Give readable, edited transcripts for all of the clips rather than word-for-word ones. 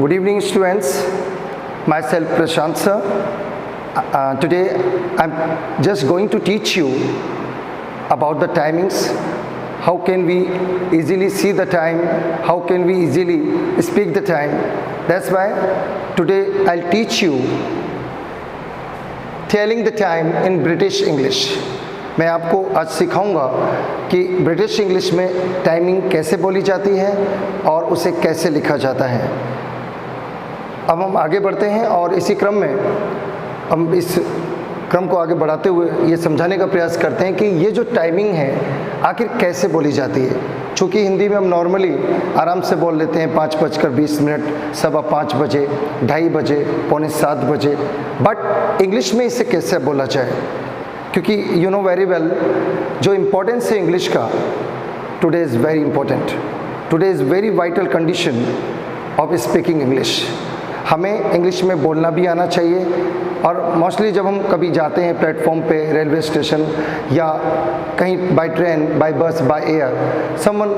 Good evening, students. Myself Prashant sir. Today I'm just going to teach you about the timings. How can we easily see the time? How can we easily speak the time? That's why today I'll teach you telling the time in British English. मैं आपको आज सिखाऊंगा कि British English में timing कैसे बोली जाती है और उसे कैसे लिखा जाता है। अब हम आगे बढ़ते हैं और इसी क्रम में हम इस क्रम को आगे बढ़ाते हुए ये समझाने का प्रयास करते हैं कि ये जो टाइमिंग है आखिर कैसे बोली जाती है। चूँकि हिंदी में हम नॉर्मली आराम से बोल लेते हैं 5:20, 5:15 बजे, 2:30 बजे, 6:45 बजे, बट इंग्लिश में इसे कैसे बोला जाए, क्योंकि यू नो वेरी वेल जो इम्पोर्टेंस है इंग्लिश का, today is very important, today is very vital condition of speaking English. हमें इंग्लिश में बोलना भी आना चाहिए और मोस्टली जब हम कभी जाते हैं प्लेटफॉर्म पे, रेलवे स्टेशन या कहीं बाय ट्रेन, बाय बस, by air, someone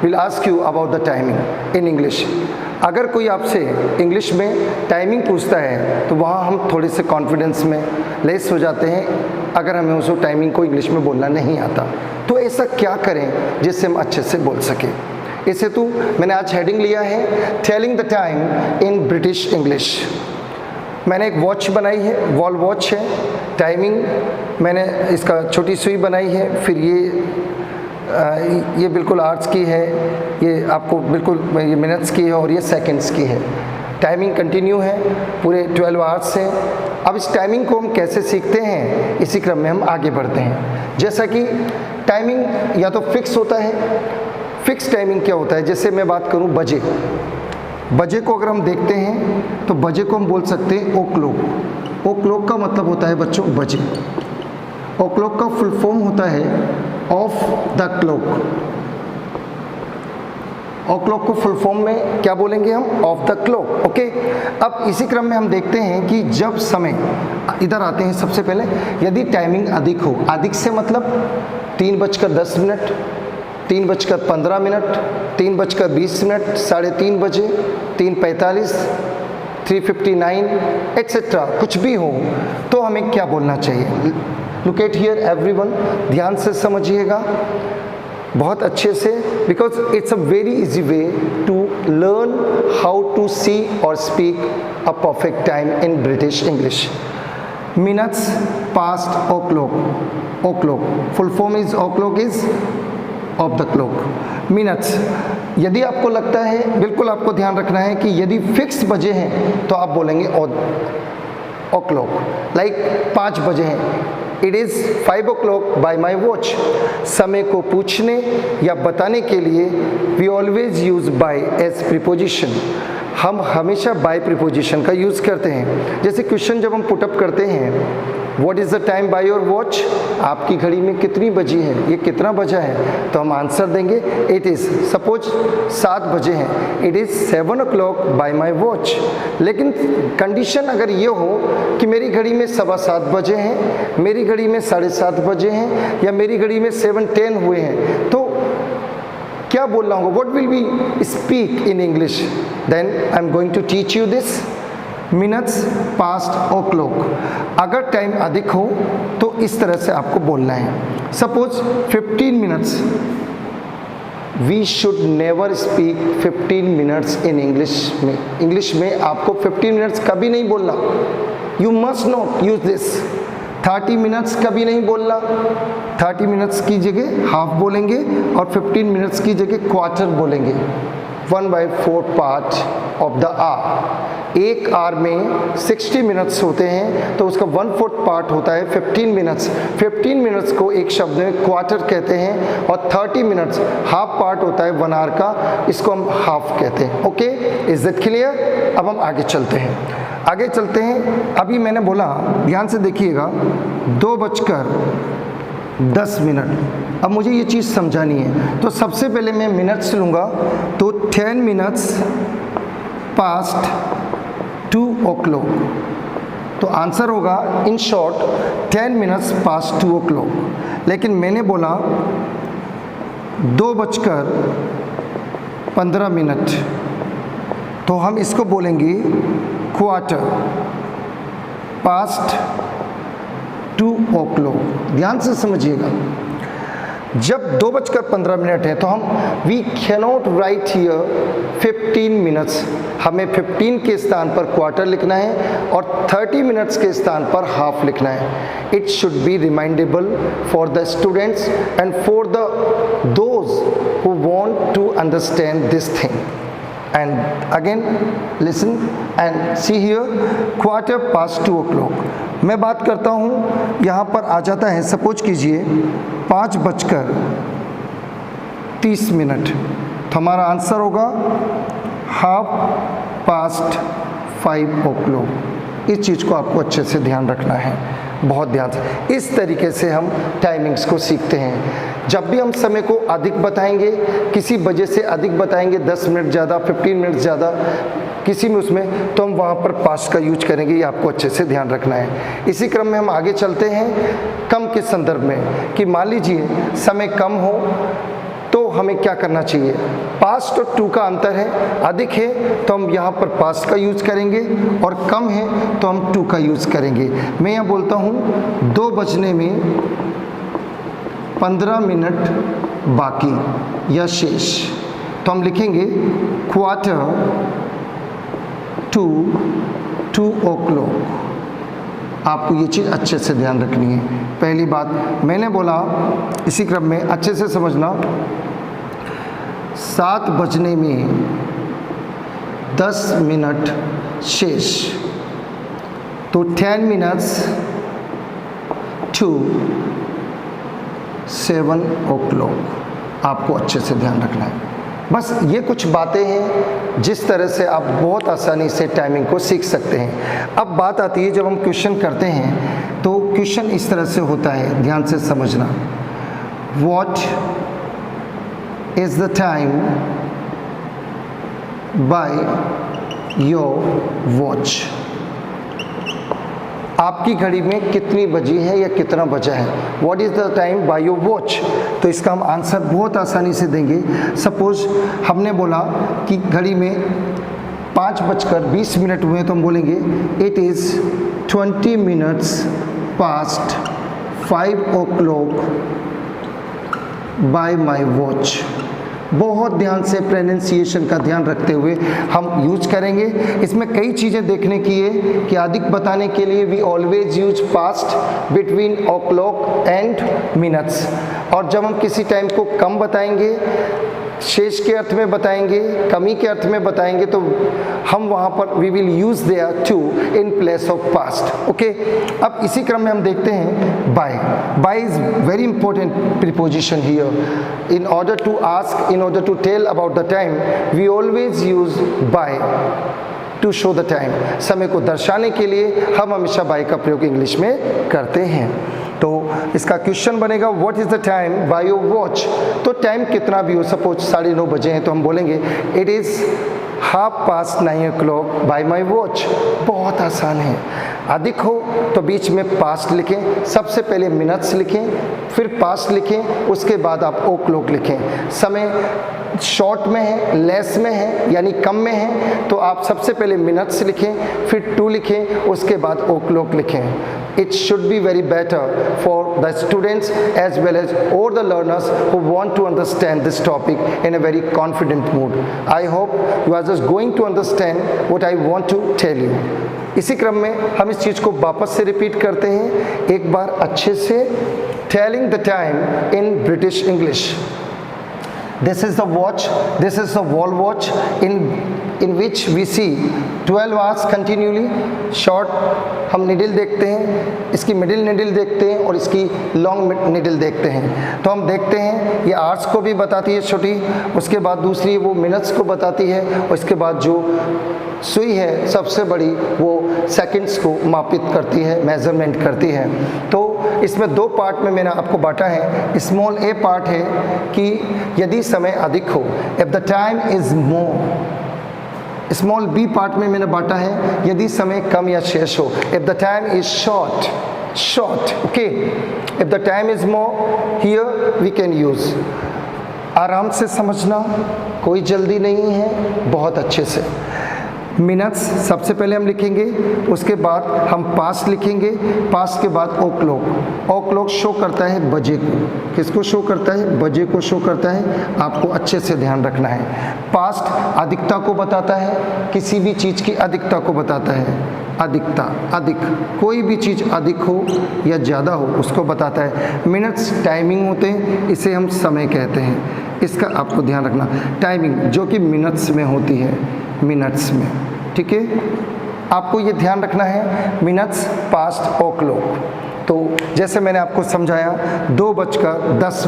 will ask you about the timing in English. अगर कोई आपसे इंग्लिश में टाइमिंग पूछता है तो वहाँ हम थोड़े से कॉन्फिडेंस में लेस हो जाते हैं अगर हमें उस टाइमिंग को इंग्लिश में बोलना नहीं आता। तो ऐसा क्या करें जिससे हम अच्छे से बोल सकें। इस हेतु मैंने आज हेडिंग लिया है telling the time in British English. मैंने एक वॉच बनाई है, वॉल वॉच है। टाइमिंग मैंने इसका छोटी सुई बनाई है, फिर ये बिल्कुल आवर्स की है, ये आपको बिल्कुल ये मिनट्स की है और ये सेकंड्स की है। टाइमिंग कंटिन्यू है, पूरे 12 आवर्स है। अब इस टाइमिंग को हम कैसे सीखते हैं, इसी क्रम में हम आगे बढ़ते हैं। जैसा कि टाइमिंग या तो फिक्स होता है। फिक्स टाइमिंग क्या होता है, जैसे मैं बात करूं बजे, बजे को अगर हम देखते हैं तो बजे को हम बोल सकते हैं ओ क्लॉक। ओ क्लॉक का मतलब होता है बच्चों बजे। ओ क्लॉक का फुल फॉर्म होता है of the clock. O'clock को फुल फॉर्म में क्या बोलेंगे हम, ऑफ द क्लॉक। ओके, अब इसी क्रम में हम देखते हैं कि जब समय, इधर आते हैं सबसे पहले, यदि टाइमिंग अधिक हो, अधिक से मतलब 3:10, 3:15, 3:20, 3:30 बजे, 3:45, 3:59 एट्सेट्रा, कुछ भी हो तो हमें क्या बोलना चाहिए। लुक एट हियर एवरीवन, ध्यान से समझिएगा बहुत अच्छे से, because it's a very easy way to learn how to see और speak a perfect time in British English. Minutes past o'clock. O'clock full form is o'clock is of the clock. Minutes, यदि आपको लगता है, बिल्कुल आपको ध्यान रखना है कि यदि फिक्स बजे हैं तो आप बोलेंगे ओ क्लॉक। लाइक 5 बजे हैं, it is 5 o'clock by my watch. समय को पूछने या बताने के लिए we always use by as preposition. हम हमेशा बाय प्रीपोजिशन का यूज़ करते हैं। जैसे क्वेश्चन जब हम पुटअप करते हैं, what is the time by your watch, आपकी घड़ी में कितनी बजी है, ये कितना बजा है, तो हम आंसर देंगे इट इज़, सपोज 7 बजे हैं, it is 7 o'clock by my watch. लेकिन कंडीशन अगर ये हो कि मेरी घड़ी में 7:15 बजे हैं, मेरी घड़ी में 7:30 बजे हैं, या मेरी घड़ी में 7:10 हुए हैं, तो क्या बोलना होगा, what will be speak in English. Then I am going to teach you this. Minutes past o'clock. अगर टाइम अधिक हो तो इस तरह से आपको बोलना है। Suppose 15 minutes, we should never speak 15 minutes in English में। इंग्लिश में आपको 15 मिनट्स कभी नहीं बोलना, you must not use this. 30 minutes कभी नहीं बोलना, 30 मिनट्स की जगह हाफ बोलेंगे और 15 मिनट्स की जगह क्वार्टर बोलेंगे। 1/4 पार्ट ऑफ द आवर। एक आवर में 60 मिनट्स होते हैं तो उसका 1/4 पार्ट होता है 15 मिनट्स। 15 मिनट्स को एक शब्द में क्वार्टर कहते हैं और 30 मिनट्स हाफ पार्ट होता है 1 आवर का, इसको हम हाफ कहते हैं। Okay, is it clear. अब हम आगे चलते हैं, आगे चलते हैं। अभी मैंने बोला, ध्यान से देखिएगा, 2:10। अब मुझे ये चीज़ समझानी है, तो सबसे पहले मैं मिनट्स लूँगा, तो 10 मिनट्स पास्ट 2 o'clock। तो आंसर होगा in short 10 minutes past 2 o'clock। लेकिन मैंने बोला 2:15, तो हम इसको बोलेंगे क्वार्टर पास्ट 2 o'clock। ध्यान से समझिएगा, जब 2:15 है तो हम we cannot write here 15 minutes, हमें 15 के स्थान पर क्वार्टर लिखना है और 30 मिनट्स के स्थान पर हाफ लिखना है। It should be remindable for the students and for the those who want to understand this thing. And again listen and see here quarter past 2 o'clock। मैं बात करता हूँ, यहाँ पर आ जाता है, सपोज कीजिए 5:30, तो हमारा आंसर होगा 5:30 o'clock। इस चीज़ को आपको अच्छे से ध्यान रखना है, बहुत ध्यान से। इस तरीके से हम टाइमिंग्स को सीखते हैं। जब भी हम समय को अधिक बताएंगे, किसी वजह से अधिक बताएंगे, 10 मिनट ज़्यादा, 15 मिनट ज़्यादा किसी में उसमें, तो हम वहाँ पर पास्ट का यूज करेंगे। ये आपको अच्छे से ध्यान रखना है। इसी क्रम में हम आगे चलते हैं कम के संदर्भ में, कि मान लीजिए समय कम हो तो हमें क्या करना चाहिए। पास्ट और टू का अंतर है, अधिक है तो हम यहाँ पर पास्ट का यूज करेंगे और कम है तो हम टू का यूज करेंगे। मैं यहाँ बोलता हूँ 2 बजने में 15 मिनट बाकी या शेष, तो हम लिखेंगे क्वार्टर टू 2 o'clock। आपको ये चीज़ अच्छे से ध्यान रखनी है। पहली बात मैंने बोला, इसी क्रम में अच्छे से समझना, 7 बजने में 10 मिनट शेष, तो 10 मिनट्स टू 7 o'clock। आपको अच्छे से ध्यान रखना है। बस ये कुछ बातें हैं जिस तरह से आप बहुत आसानी से टाइमिंग को सीख सकते हैं। अब बात आती है जब हम क्वेश्चन करते हैं, तो क्वेश्चन इस तरह से होता है, ध्यान से समझना। What is the time by your watch. आपकी घड़ी में कितनी बजी है या कितना बजा है। What is the time by your watch. तो इसका हम आंसर बहुत आसानी से देंगे। सपोज हमने बोला कि घड़ी में 5:20 हुए, तो हम बोलेंगे it is 20 minutes past 5 o'clock by my watch. बहुत ध्यान से प्रोनाउंसिएशन का ध्यान रखते हुए हम यूज करेंगे। इसमें कई चीज़ें देखने की है कि अधिक बताने के लिए we always use past between o'clock and minutes, और जब हम किसी टाइम को कम बताएंगे, शेष के अर्थ में बताएंगे, कमी के अर्थ में बताएंगे, तो हम वहाँ पर we will use there to in place of past. Okay, अब इसी क्रम में हम देखते हैं by. By is very important preposition here. In order to ask, in order to tell about the time, we always use by to show the time. समय को दर्शाने के लिए हम हमेशा बाय का प्रयोग इंग्लिश में करते हैं। तो इसका क्वेश्चन बनेगा what is the time by your watch. तो टाइम कितना भी हो, सपोज 9:30 बजे हैं, तो हम बोलेंगे it is 9:30 o'clock by my watch. बहुत आसान है। अधिक हो तो बीच में पास्ट लिखें, सबसे पहले मिनट्स लिखें, फिर पास्ट लिखें, उसके बाद आप o'clock लिखें। समय शॉर्ट में है, लेस में है, यानी कम में है, तो आप सबसे पहले मिनट्स लिखें, फिर 2 लिखें, उसके बाद o'clock लिखें। It should be very better for the students as well as all the learners who want to understand this topic in a very confident mood. I hope you are just going to understand what I want to tell you. इसी क्रम में हम इस चीज़ को वापस से repeat करते हैं एक बार अच्छे से। Telling the time in British English. This is the watch, this is the wall watch in which we see 12 hours continually. Short हम निडल देखते हैं, इसकी मिडिल निडल देखते हैं और इसकी लॉन्ग निडल देखते हैं। तो हम देखते हैं ये आवर्स को भी बताती है छोटी, उसके बाद दूसरी वो मिनट्स को बताती है, और इसके बाद जो सुई है सबसे बड़ी वो सेकंड्स को मापित करती है, मेजरमेंट करती है। तो इसमें 2 पार्ट में मैंने आपको बांटा है। स्मॉल ए पार्ट है कि यदि समय अधिक हो, if the time is more. Small B part में मैंने बांटा है यदि समय कम या शेष हो, if the time is short. Okay, if the time is more, here we can use. आराम से समझना, कोई जल्दी नहीं है, बहुत अच्छे से। मिनट्स सबसे पहले हम लिखेंगे, उसके बाद हम पास्ट लिखेंगे, पास्ट के बाद ओ क्लॉक। ओ क्लॉक शो करता है बजे को, किसको शो करता है? बजे को शो करता है। आपको अच्छे से ध्यान रखना है। पास्ट अधिकता को बताता है, किसी भी चीज़ की अधिकता को बताता है। अधिकता, अधिक, कोई भी चीज़ अधिक हो या ज़्यादा हो उसको बताता है। मिनट्स टाइमिंग होते हैं, इसे हम समय कहते हैं। इसका आपको ध्यान रखना, टाइमिंग जो कि मिनट्स में होती है, मिनट्स में, ठीक है। आपको ये ध्यान रखना है, मिनट्स, पास्ट, ओ क्लॉक। तो जैसे मैंने आपको समझाया 2:10, 10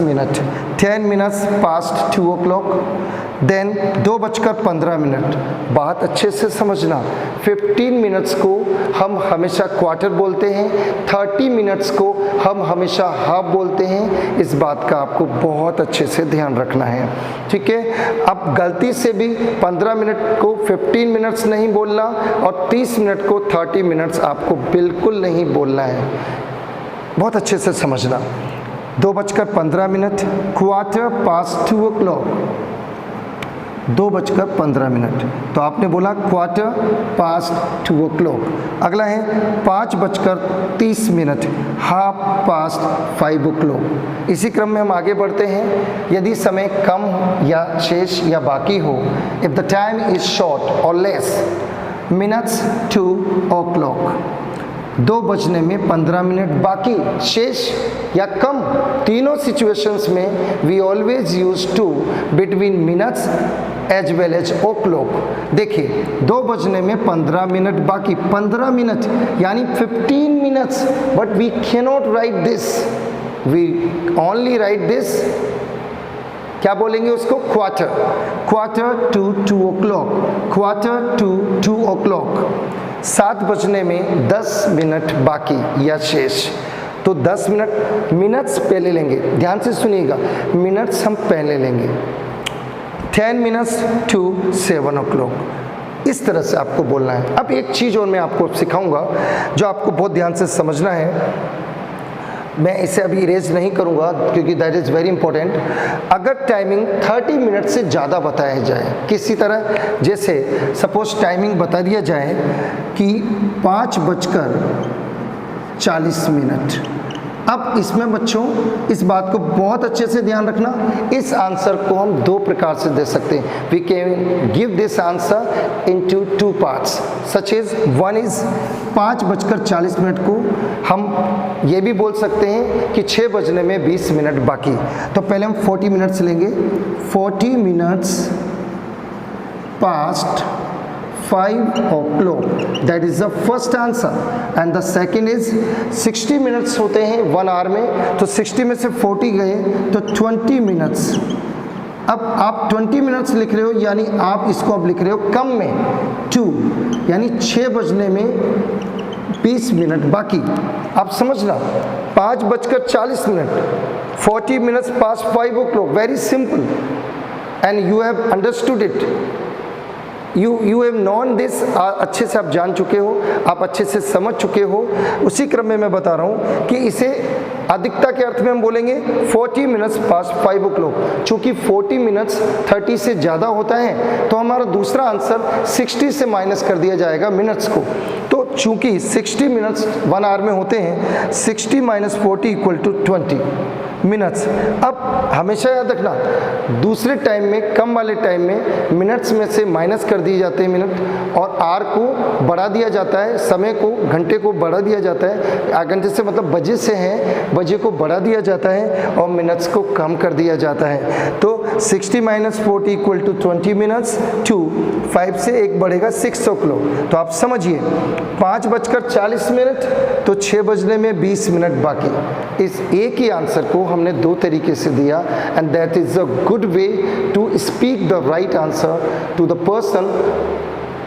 मिनट्स पास्ट 2 o'clock, देन 2:15। बात अच्छे से समझना, 15 मिनट्स को हम हमेशा क्वार्टर बोलते हैं, 30 मिनट्स को हम हमेशा हाफ बोलते हैं। इस बात का आपको बहुत अच्छे से ध्यान रखना है, ठीक है। अब गलती से भी 15 मिनट को 15 मिनट्स नहीं बोलना और 30 मिनट को 30 मिनट्स आपको बिल्कुल नहीं बोलना है। बहुत अच्छे से समझना, 2:15, क्वार्टर पास्ट 2 o'clock, 2:15। तो आपने बोला क्वार्टर पास्ट 2 o'clock। अगला है 5:30, हाफ पास्ट 5 o'clock। इसी क्रम में हम आगे बढ़ते हैं। यदि समय कम या शेष या बाकी हो, if the time is short और लेस, मिनट्स 2 o'clock। 2:15 बाकी, शेष या कम, तीनों सिचुएशंस में we always use to between minutes as well as o'clock. देखिए 2:15 बाकी, 15 मिनट यानी 15 minutes, but we cannot write this, we only write this, क्या बोलेंगे उसको? Quarter, quarter to 2 o'clock, quarter to 2 o'clock। 7:10 minute बाकी या शेष, तो 10 मिनट, मिनट्स पहले लेंगे, ध्यान से सुनिएगा, मिनट्स हम पहले लेंगे। 10 मिनट्स टू 7 o'clock, इस तरह से आपको बोलना है। अब एक चीज़ और मैं आपको सिखाऊंगा जो आपको बहुत ध्यान से समझना है। मैं इसे अभी इरेज नहीं करूंगा क्योंकि दैट इज़ वेरी इंपॉर्टेंट। अगर टाइमिंग 30 मिनट से ज़्यादा बताया जाए, किसी तरह, जैसे सपोज टाइमिंग बता दिया जाए कि 5:40। अब इसमें बच्चों इस बात को बहुत अच्छे से ध्यान रखना, इस आंसर को हम दो प्रकार से दे सकते हैं। We can give this answer into 2 parts, such is, one is 5:40 को हम ये भी बोल सकते हैं कि 6 बजने में 20 मिनट बाकी। तो पहले हम 40 मिनट्स लेंगे, 40 minutes past 5 o'clock, that is the first answer, and the second is 60 minutes होते हैं 1 hour में, तो 60 में से 40 गए तो 20 मिनट्स। अब आप 20 मिनट्स लिख रहे हो, यानी आप इसको अब लिख रहे हो कम में 2, यानी 6 बजने में 20 मिनट बाकी। आप समझना, 5:40, 40 minutes past 5 o'clock, very simple, and you have understood it, you have non this, अच्छे से आप जान चुके हो, आप अच्छे से समझ चुके हो। उसी क्रम में मैं बता रहा हूँ कि इसे अधिकता के अर्थ में हम बोलेंगे 40 मिनट्स पास्ट 5 o'clock। चूँकि 40 मिनट्स 30 से ज़्यादा होता है तो हमारा दूसरा आंसर 60 से माइनस कर दिया जाएगा मिनट्स को। तो चूँकि 60 मिनट्स 1 आवर में होते हैं, 60 माइनस 40 इक्वल टू 20 मिनट्स। अब हमेशा याद रखना, दूसरे टाइम में, कम वाले टाइम में मिनट्स में से माइनस कर दिए जाते हैं मिनट, और आर को बढ़ा दिया जाता है, समय को, घंटे को बढ़ा दिया जाता है। घंटे से मतलब बजे से है, बजे को बढ़ा दिया जाता है और मिनट्स को कम कर दिया जाता है। तो 60 माइनस 40 इक्वल टू 20 मिनट्स, 2, 5 से 1 बढ़ेगा 6 o'clock। तो आप समझिए 5:40 तो 6 बजने में 20 मिनट बाकी। इस एक ही आंसर को हमने दो तरीके से दिया, and that is a good way to speak the right answer to the person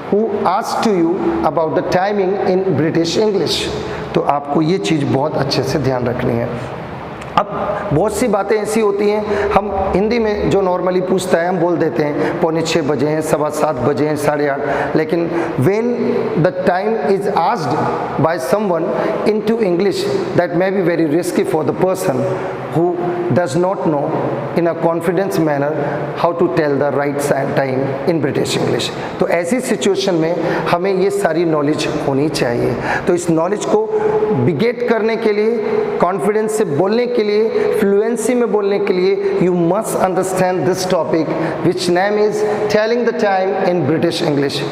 who asked to you about the timing in British English। तो आपको ये चीज़ बहुत अच्छे से ध्यान रखनी है। अब बहुत सी बातें ऐसी होती हैं, हम हिंदी में जो नॉर्मली पूछता है हम बोल देते हैं 6:45 बजे हैं, 7:15 बजे हैं, 8:30, लेकिन when the time is asked by someone into English, that may be very risky for the person who does not know in a confidence manner how to tell the right time in British English. तो ऐसी situation में हमें ये सारी knowledge होनी चाहिए. तो इस नॉलेज को बिगेट करने के लिए, कॉन्फिडेंस से बोलने के लिए, फ्लुएंसी में बोलने के लिए, you must understand this topic which name is telling the time in British English.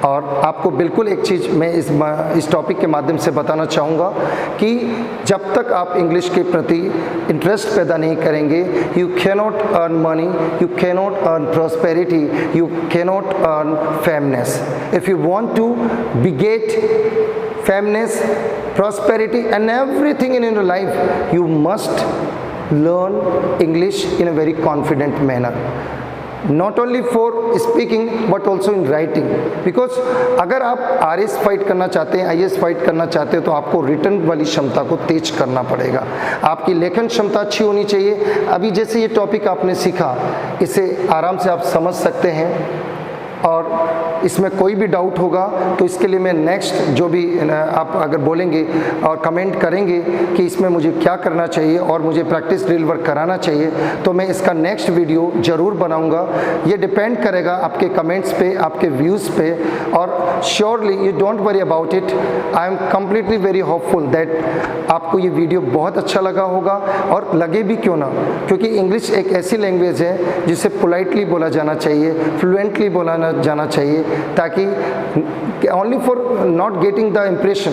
और आपको बिल्कुल एक चीज़ मैं इस टॉपिक के माध्यम से बताना चाहूँगा कि जब तक आप इंग्लिश के प्रति इंटरेस्ट पैदा नहीं करेंगे, you cannot earn money, you cannot earn prosperity, you cannot earn fameness. If you want to beget fameness, prosperity and everything in your life, you must learn English in a very confident manner. Not only for speaking but also in writing. Because अगर आप RS fight करना चाहते हैं, IS fight करना चाहते हैं, तो आपको रिटर्न वाली क्षमता को तेज करना पड़ेगा. आपकी लेखन क्षमता अच्छी होनी चाहिए. अभी जैसे ये टॉपिक आपने सीखा, इसे आराम से आप समझ सकते हैं और इसमें कोई भी डाउट होगा तो इसके लिए मैं नेक्स्ट जो भी आप अगर बोलेंगे और कमेंट करेंगे कि इसमें मुझे क्या करना चाहिए और मुझे प्रैक्टिस ड्रिल वर्क कराना चाहिए, तो मैं इसका नेक्स्ट वीडियो ज़रूर बनाऊंगा. ये डिपेंड करेगा आपके कमेंट्स पे, आपके व्यूज़ पे. और surely you don't worry about it. I am completely very hopeful that आपको ये वीडियो बहुत अच्छा लगा होगा. और लगे भी क्यों ना, क्योंकि इंग्लिश एक ऐसी लैंग्वेज है जिसे पोलाइटली बोला जाना चाहिए, फ्लुएंटली बोला जाना चाहिए, ताकि only for not getting the impression.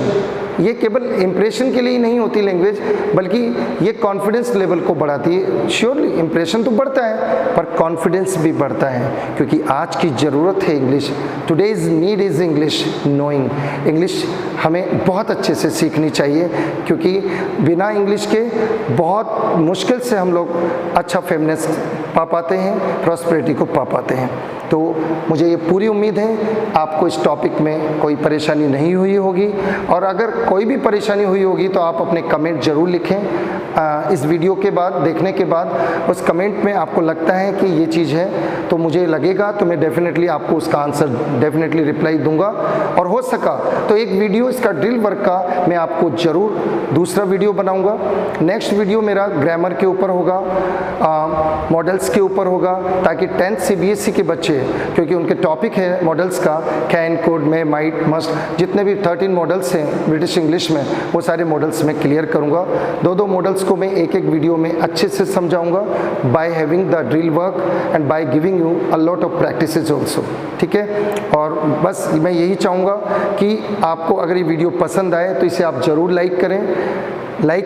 ये केवल इम्प्रेशन के लिए ही नहीं होती लैंग्वेज, बल्कि ये कॉन्फिडेंस लेवल को बढ़ाती है. श्योरली इम्प्रेशन तो बढ़ता है पर कॉन्फिडेंस भी बढ़ता है, क्योंकि आज की ज़रूरत है English. Today's need is English knowing. English हमें बहुत अच्छे से सीखनी चाहिए, क्योंकि बिना इंग्लिश के बहुत मुश्किल से हम लोग अच्छा फेमनेस पा पाते हैं, प्रॉस्पेरिटी को पा पाते हैं. तो मुझे ये पूरी उम्मीद है आपको इस टॉपिक में कोई परेशानी नहीं हुई होगी. और अगर कोई भी परेशानी हुई होगी तो आप अपने कमेंट ज़रूर लिखें. इस वीडियो के बाद, देखने के बाद उस कमेंट में आपको लगता है कि ये चीज़ है, तो मुझे लगेगा तो मैं डेफिनेटली आपको उसका आंसर डेफिनेटली रिप्लाई दूंगा. और हो सका तो एक वीडियो इसका ड्रिल वर्क का मैं आपको ज़रूर दूसरा वीडियो बनाऊंगा. नेक्स्ट वीडियो मेरा ग्रामर के ऊपर होगा, मॉडल्स के ऊपर होगा, ताकि 10th CBSE के बच्चे, क्योंकि उनके टॉपिक है मॉडल्स का, कैन, कुड, में, माइट, मस्ट, जितने भी 13 मॉडल्स हैं ब्रिटिश इंग्लिश में, वो सारे मॉडल्स मैं क्लियर करूंगा. दो मॉडल्स को मैं एक वीडियो में अच्छे से समझाऊंगा, by having the drill work and by giving you a lot of practices also. ठीक है. और बस मैं यही चाहूँगा कि आपको अगर ये वीडियो पसंद आए तो इसे आप ज़रूर लाइक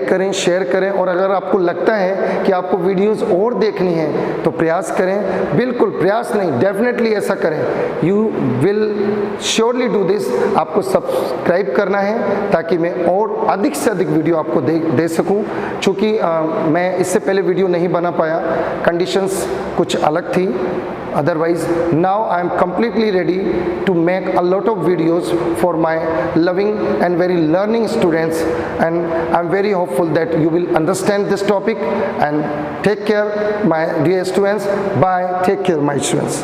करें, शेयर करें. और अगर आपको लगता है कि आपको वीडियोस और देखनी है तो प्रयास करें. बिल्कुल प्रयास नहीं, डेफिनेटली ऐसा करें. You will surely do this. आपको सब्सक्राइब करना है ताकि मैं और अधिक से अधिक वीडियो आपको दे सकूं. चूँकि मैं इससे पहले वीडियो नहीं बना पाया, कंडीशंस कुछ अलग थी. Otherwise, now I am completely ready to make a lot of videos for my loving and very learning students, and I am very hopeful that you will understand this topic. And take care my dear students. Bye. Take care my students.